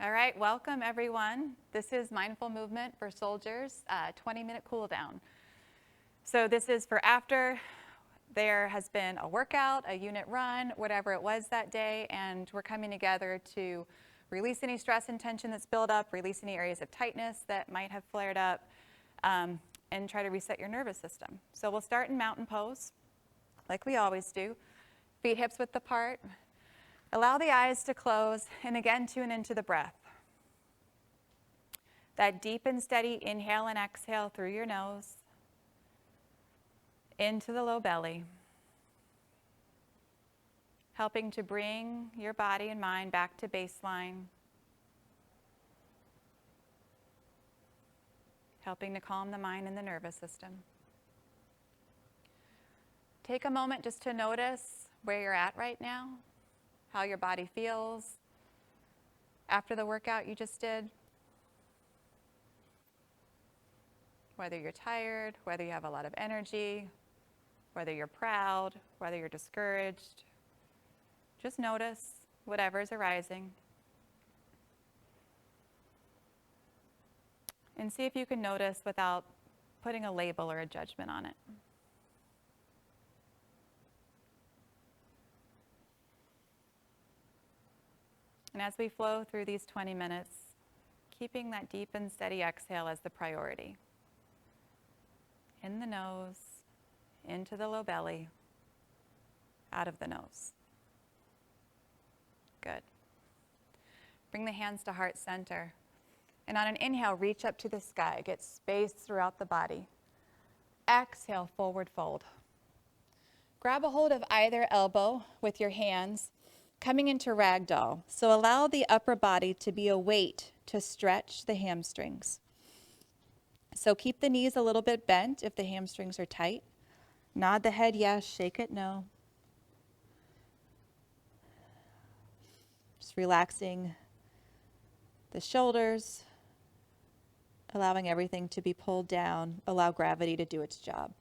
All right, welcome everyone. This is Mindful Movement for Soldiers, 20-minute cool down. So this is for after there has been a workout, a unit run, whatever it was that day, and we're coming together to release any stress and tension that's built up, release any areas of tightness that might have flared up, and try to reset your nervous system. So we'll start in mountain pose, like we always do. Feet hips width apart. Allow the eyes to close, and again, tune into the breath. That deep and steady inhale and exhale through your nose, into the low belly, helping to bring your body and mind back to baseline, helping to calm the mind and the nervous system. Take a moment just to notice where you're at right now, how your body feels after the workout you just did. Whether you're tired, whether you have a lot of energy, whether you're proud, whether you're discouraged. Just notice whatever's arising. And see if you can notice without putting a label or a judgment on it. And as we flow through these 20 minutes, keeping that deep and steady exhale as the priority. In the nose, into the low belly, out of the nose. Good. Bring the hands to heart center. And on an inhale, reach up to the sky. Get space throughout the body. Exhale, forward fold. Grab a hold of either elbow with your hands, coming into ragdoll. So allow the upper body to be a weight to stretch the hamstrings. So keep the knees a little bit bent if the hamstrings are tight. Nod the head yes, shake it no. Just relaxing the shoulders, allowing everything to be pulled down, allow gravity to do its job.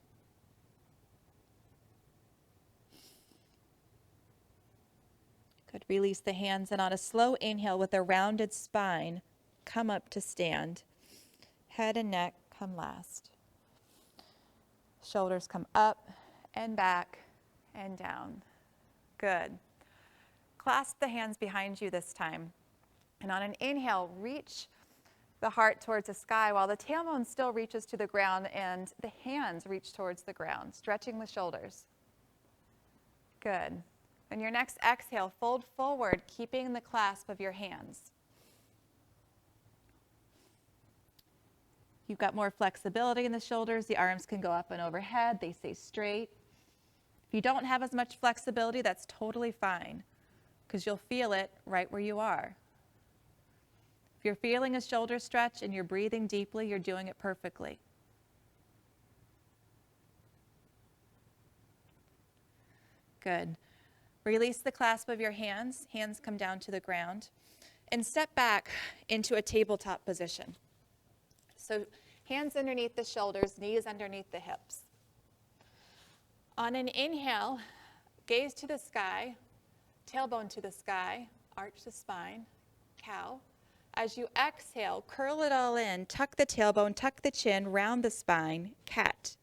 Good. Release the hands, and on a slow inhale with a rounded spine, come up to stand. Head and neck come last. Shoulders come up and back and down. Good. Clasp the hands behind you this time. And on an inhale, reach the heart towards the sky while the tailbone still reaches to the ground and the hands reach towards the ground, stretching the shoulders. Good. On your next exhale, fold forward, keeping the clasp of your hands. You've got more flexibility in the shoulders. The arms can go up and overhead. They stay straight. If you don't have as much flexibility, that's totally fine, because you'll feel it right where you are. If you're feeling a shoulder stretch and you're breathing deeply, you're doing it perfectly. Good. Release the clasp of your hands. Hands come down to the ground. And step back into a tabletop position. So hands underneath the shoulders, knees underneath the hips. On an inhale, gaze to the sky, tailbone to the sky, arch the spine, cow. As you exhale, curl it all in, tuck the tailbone, tuck the chin, round the spine, cat.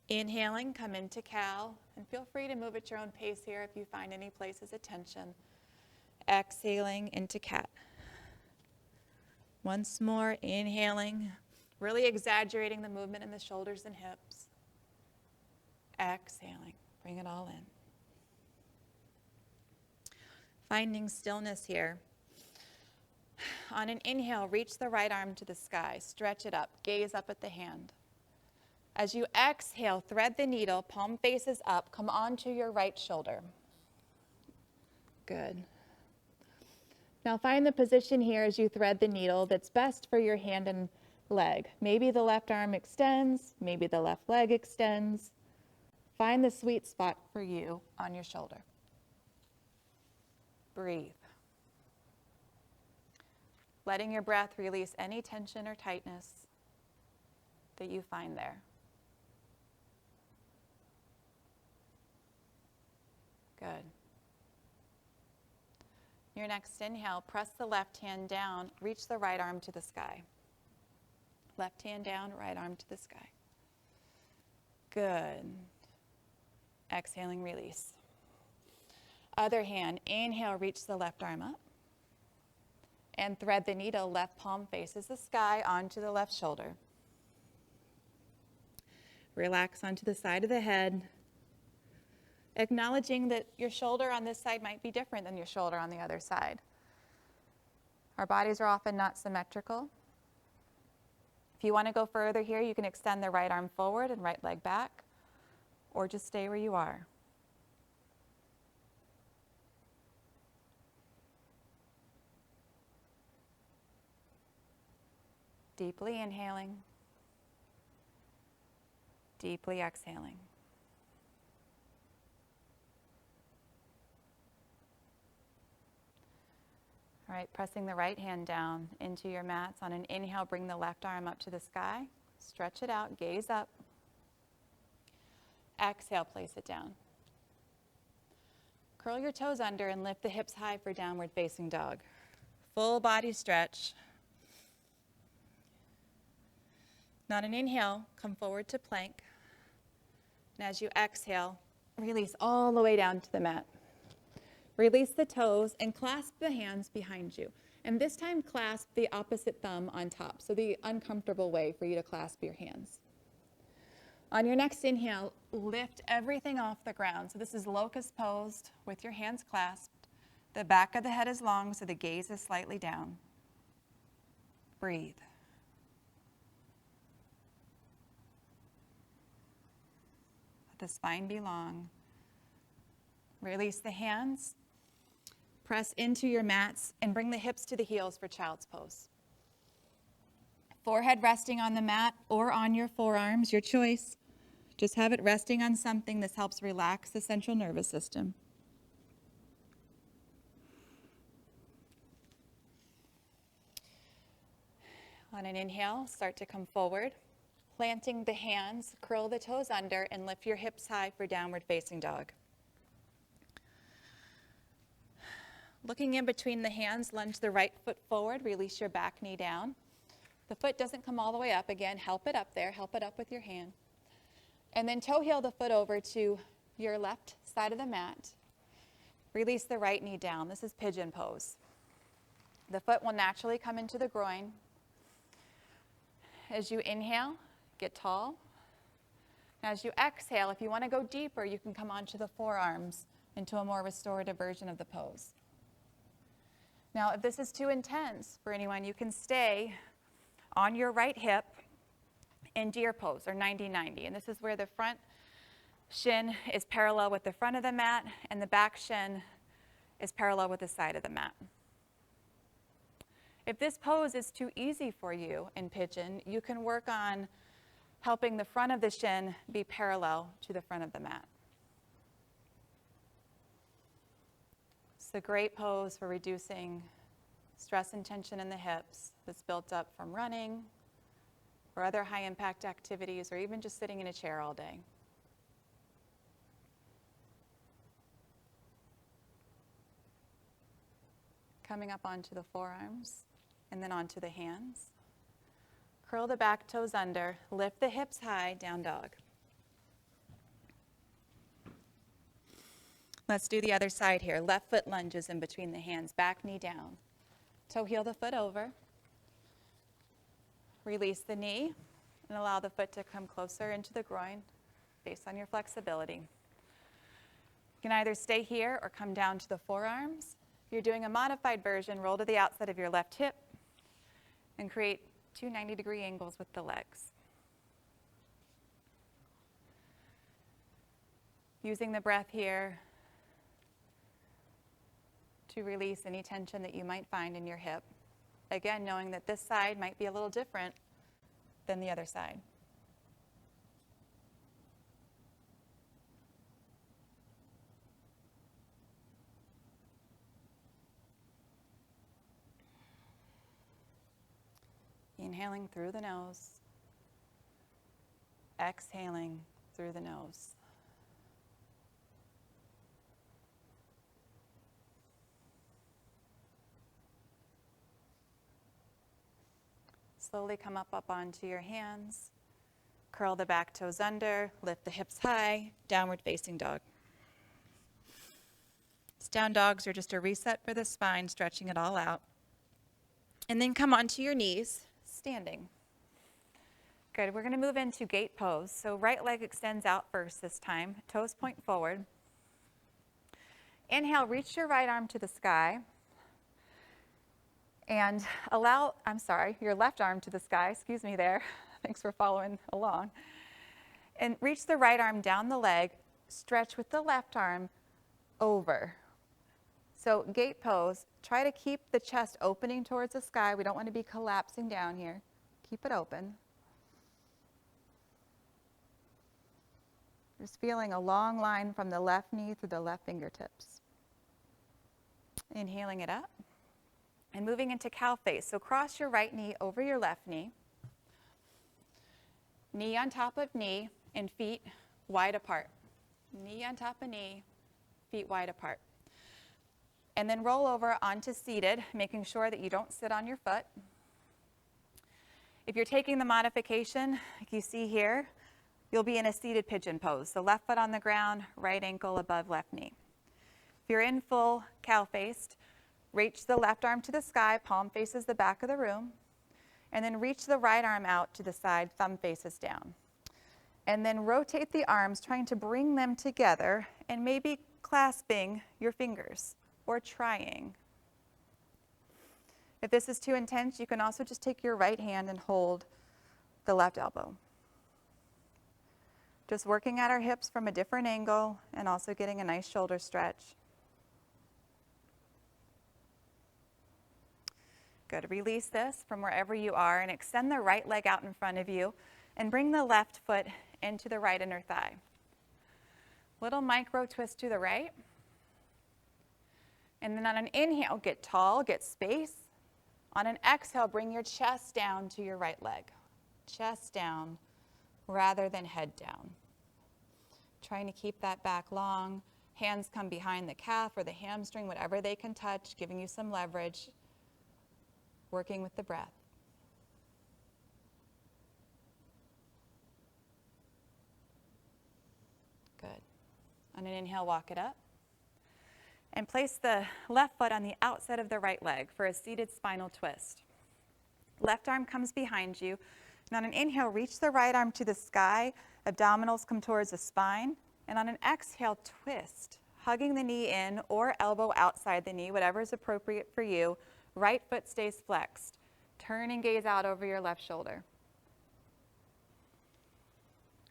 Inhaling, come into cow, and feel free to move at your own pace here if you find any places of tension. Exhaling into cat. Once more, inhaling, really exaggerating the movement in the shoulders and hips. Exhaling, bring it all in. Finding stillness here. On an inhale, reach the right arm to the sky, stretch it up, gaze up at the hand. As you exhale, thread the needle, palm faces up, come onto your right shoulder. Good. Now find the position here as you thread the needle that's best for your hand and leg. Maybe the left arm extends, maybe the left leg extends. Find the sweet spot for you on your shoulder. Breathe. Letting your breath release any tension or tightness that you find there. Good. Your next inhale, press the left hand down, reach the right arm to the sky. Left hand down, right arm to the sky. Good. Exhaling, release. Other hand, inhale, reach the left arm up. And thread the needle, left palm faces the sky onto the left shoulder. Relax onto the side of the head, acknowledging that your shoulder on this side might be different than your shoulder on the other side. Our bodies are often not symmetrical. If you want to go further here, you can extend the right arm forward and right leg back, or just stay where you are. Deeply inhaling, deeply exhaling. All right, pressing the right hand down into your mats. On an inhale, bring the left arm up to the sky. Stretch it out, gaze up. Exhale, place it down. Curl your toes under and lift the hips high for downward facing dog. Full body stretch. On an inhale, come forward to plank. And as you exhale, release all the way down to the mat. Release the toes and clasp the hands behind you. And this time clasp the opposite thumb on top, so the uncomfortable way for you to clasp your hands. On your next inhale, lift everything off the ground. So this is locust posed with your hands clasped. The back of the head is long, so the gaze is slightly down. Breathe. Let the spine be long. Release the hands. Press into your mats and bring the hips to the heels for child's pose. Forehead resting on the mat or on your forearms, your choice. Just have it resting on something. This helps relax the central nervous system. On an inhale, start to come forward. Planting the hands, curl the toes under and lift your hips high for downward facing dog. Looking in between the hands, lunge the right foot forward, release your back knee down. The foot doesn't come all the way up. Again, help it up there, help it up with your hand. And then toe heel the foot over to your left side of the mat. Release the right knee down. This is pigeon pose. The foot will naturally come into the groin. As you inhale, get tall. As you exhale, if you want to go deeper, you can come onto the forearms into a more restorative version of the pose. Now, if this is too intense for anyone, you can stay on your right hip in deer pose or 90-90. And this is where the front shin is parallel with the front of the mat and the back shin is parallel with the side of the mat. If this pose is too easy for you in pigeon, you can work on helping the front of the shin be parallel to the front of the mat. It's a great pose for reducing stress and tension in the hips that's built up from running or other high impact activities or even just sitting in a chair all day. Coming up onto the forearms and then onto the hands. Curl the back toes under, lift the hips high, down dog. Let's do the other side here. Left foot lunges in between the hands, back knee down. Toe heel the foot over. Release the knee and allow the foot to come closer into the groin based on your flexibility. You can either stay here or come down to the forearms. If you're doing a modified version, roll to the outside of your left hip and create 2 90-degree angles with the legs. Using the breath here to release any tension that you might find in your hip. Again, knowing that this side might be a little different than the other side. Inhaling through the nose, exhaling through the nose. Slowly come up onto your hands. Curl the back toes under, lift the hips high, downward facing dog. These down dogs are just a reset for the spine, stretching it all out. And then come onto your knees, standing. Good, we're gonna move into gate pose. So right leg extends out first this time, toes point forward. Inhale, reach your right arm to the sky. And your left arm to the sky, excuse me there. Thanks for following along. And reach the right arm down the leg, stretch with the left arm over. So gate pose, try to keep the chest opening towards the sky. We don't want to be collapsing down here. Keep it open. Just feeling a long line from the left knee through the left fingertips. Inhaling it up. And moving into cow face. So cross your right knee over your left knee. Knee on top of knee and feet wide apart. Knee on top of knee, feet wide apart. And then roll over onto seated, making sure that you don't sit on your foot. If you're taking the modification, like you see here, you'll be in a seated pigeon pose. So left foot on the ground, right ankle above left knee. If you're in full cow-faced, reach the left arm to the sky, palm faces the back of the room, and then reach the right arm out to the side, thumb faces down. And then rotate the arms, trying to bring them together and maybe clasping your fingers or trying. If this is too intense, you can also just take your right hand and hold the left elbow. Just working at our hips from a different angle and also getting a nice shoulder stretch. Good. Release this from wherever you are and extend the right leg out in front of you and bring the left foot into the right inner thigh. Little micro twist to the right. And then on an inhale, get tall, get space. On an exhale, bring your chest down to your right leg. Chest down rather than head down. Trying to keep that back long. Hands come behind the calf or the hamstring, whatever they can touch, giving you some leverage. Working with the breath. Good. On an inhale, walk it up. And place the left foot on the outside of the right leg for a seated spinal twist. Left arm comes behind you. And on an inhale, reach the right arm to the sky. Abdominals come towards the spine. And on an exhale, twist, hugging the knee in or elbow outside the knee, whatever is appropriate for you. Right foot stays flexed. Turn and gaze out over your left shoulder.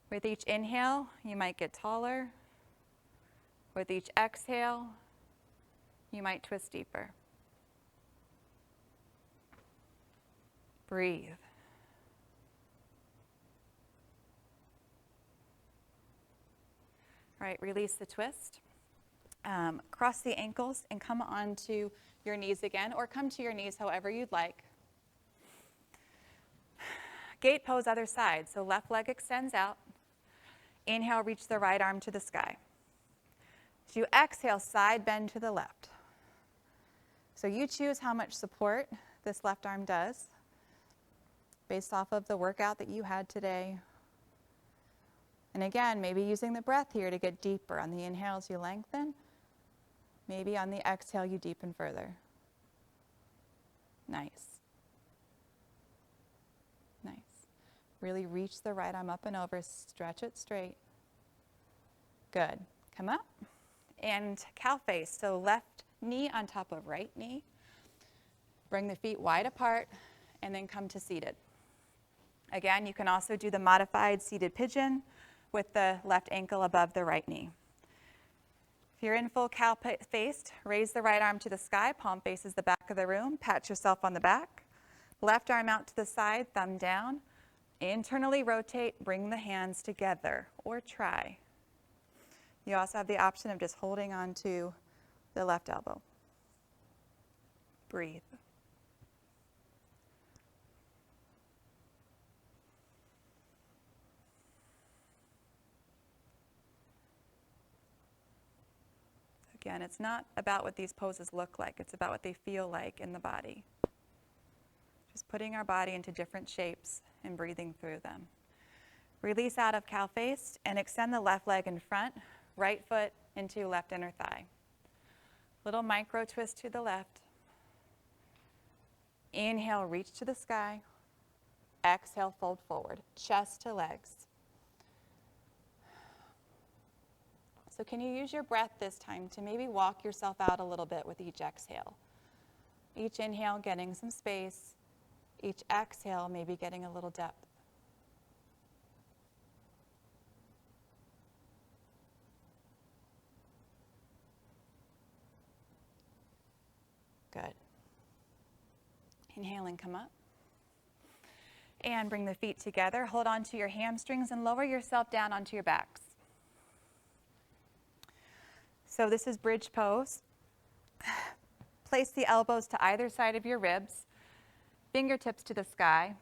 With each inhale, you might get taller. With each exhale, you might twist deeper. Breathe. All right, release the twist. Cross the ankles and come onto your knees again, or come to your knees however you'd like. Gate pose, other side. So left leg extends out. Inhale, reach the right arm to the sky. As you exhale, side bend to the left. So you choose how much support this left arm does based off of the workout that you had today. And again, maybe using the breath here to get deeper. On the inhales, you lengthen. Maybe on the exhale, you deepen further. Nice. Nice. Really reach the right arm up and over, stretch it straight. Good. Come up. And cow face, so left knee on top of right knee. Bring the feet wide apart and then come to seated. Again, you can also do the modified seated pigeon with the left ankle above the right knee. If you're in full cow-faced, raise the right arm to the sky, palm faces the back of the room, pat yourself on the back. Left arm out to the side, thumb down. Internally rotate, bring the hands together, or try. You also have the option of just holding on to the left elbow. Breathe. Again, it's not about what these poses look like. It's about what they feel like in the body. Just putting our body into different shapes and breathing through them. Release out of cow face and extend the left leg in front, right foot into left inner thigh. Little micro twist to the left. Inhale, reach to the sky. Exhale, fold forward, chest to legs. So can you use your breath this time to maybe walk yourself out a little bit with each exhale? Each inhale getting some space. Each exhale maybe getting a little depth. Good. Inhaling, come up. And bring the feet together. Hold on to your hamstrings and lower yourself down onto your backs. So this is bridge pose. Place the elbows to either side of your ribs. Fingertips to the sky.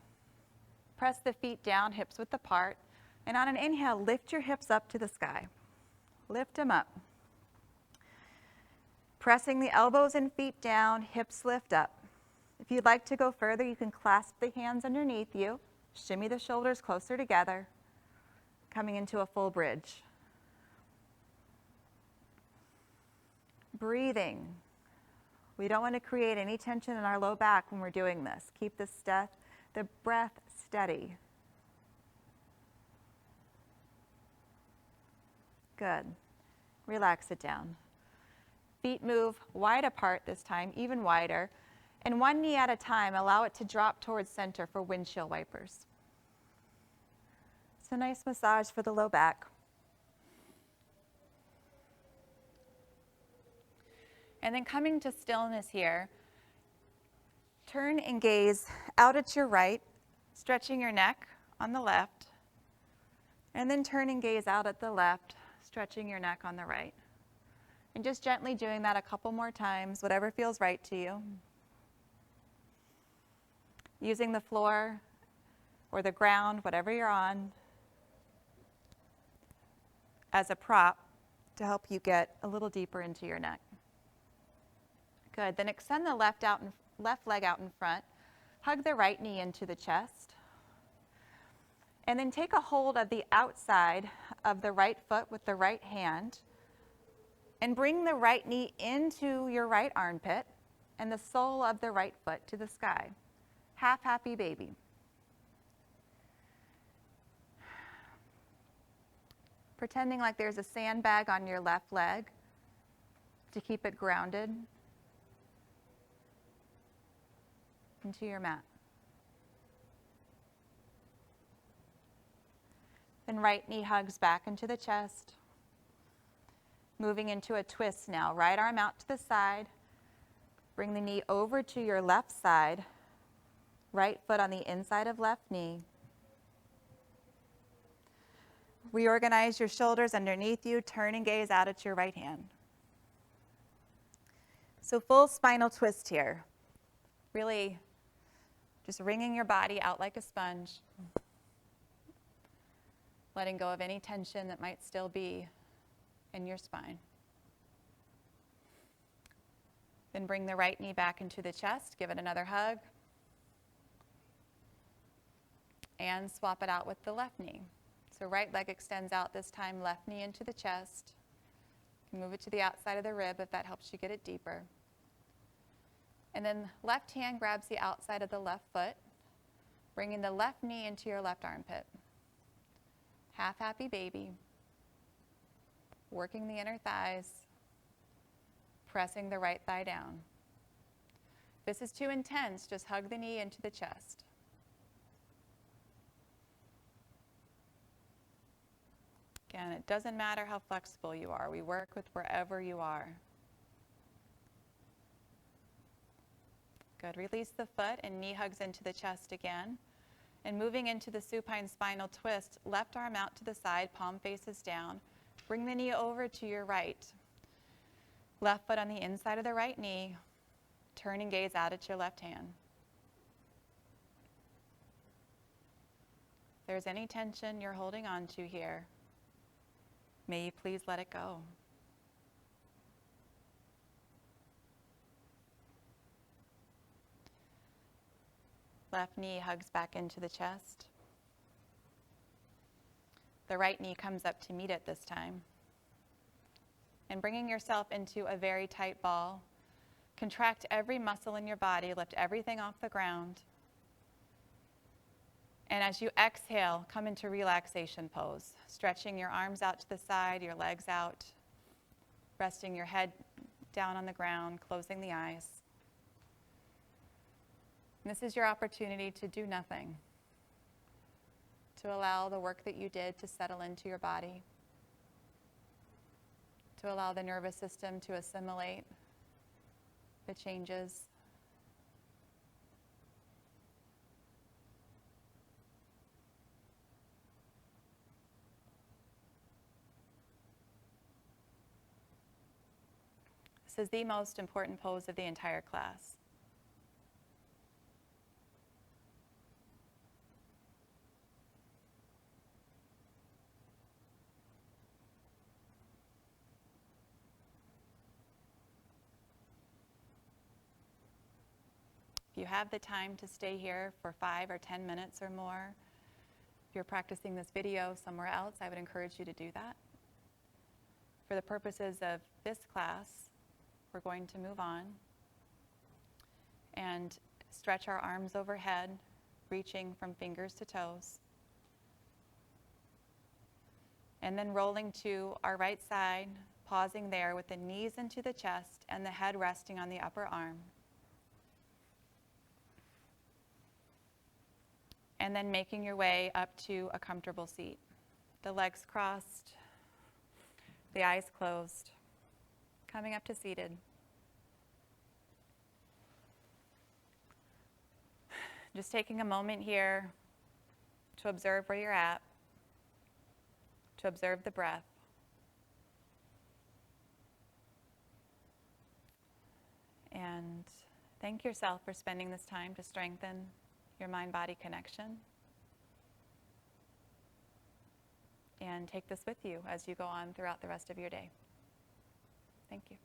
Press the feet down, hips width apart. And on an inhale, lift your hips up to the sky. Lift them up. Pressing the elbows and feet down, hips lift up. If you'd like to go further, you can clasp the hands underneath you, shimmy the shoulders closer together, coming into a full bridge. Breathing. We don't want to create any tension in our low back when we're doing this. Keep the breath steady. Good. Relax it down. Feet move wide apart this time, even wider. And one knee at a time, allow it to drop towards center for windshield wipers. It's a nice massage for the low back. And then coming to stillness here, turn and gaze out at your right, stretching your neck on the left. And then turn and gaze out at the left, stretching your neck on the right. And just gently doing that a couple more times, whatever feels right to you. Using the floor or the ground, whatever you're on, as a prop to help you get a little deeper into your neck. Good. Then extend the left leg out in front. Hug the right knee into the chest. And then take a hold of the outside of the right foot with the right hand. And bring the right knee into your right armpit and the sole of the right foot to the sky. Half happy baby. Pretending like there's a sandbag on your left leg to keep it grounded into your mat. Then right knee hugs back into the chest. Moving into a twist now. Right arm out to the side. Bring the knee over to your left side. Right foot on the inside of left knee. Reorganize your shoulders underneath you. Turn and gaze out at your right hand. So full spinal twist here. Really just wringing your body out like a sponge. Letting go of any tension that might still be in your spine. Then bring the right knee back into the chest. Give it another hug. And swap it out with the left knee. So right leg extends out this time, left knee into the chest. You can move it to the outside of the rib if that helps you get it deeper. And then left hand grabs the outside of the left foot, bringing the left knee into your left armpit. Half happy baby. Working the inner thighs, pressing the right thigh down. If this is too intense, just hug the knee into the chest. Again, it doesn't matter how flexible you are. We work with wherever you are. Good. Release the foot and knee hugs into the chest again. And moving into the supine spinal twist, left arm out to the side, palm faces down. Bring the knee over to your right. Left foot on the inside of the right knee. Turn and gaze out at your left hand. If there's any tension you're holding on to here, may you please let it go. Left knee hugs back into the chest. The right knee comes up to meet it this time. And bringing yourself into a very tight ball, contract every muscle in your body, lift everything off the ground. And as you exhale, come into relaxation pose, stretching your arms out to the side, your legs out, resting your head down on the ground, closing the eyes. And this is your opportunity to do nothing, to allow the work that you did to settle into your body, to allow the nervous system to assimilate the changes. This is the most important pose of the entire class. If you have the time to stay here for 5 or 10 minutes or more, if you're practicing this video somewhere else, I would encourage you to do that. For the purposes of this class, we're going to move on and stretch our arms overhead, reaching from fingers to toes. And then rolling to our right side, pausing there with the knees into the chest and the head resting on the upper arm. And then making your way up to a comfortable seat. The legs crossed, the eyes closed. Coming up to seated. Just taking a moment here to observe where you're at, to observe the breath. And thank yourself for spending this time to strengthen your mind-body connection. And take this with you as you go on throughout the rest of your day. Thank you.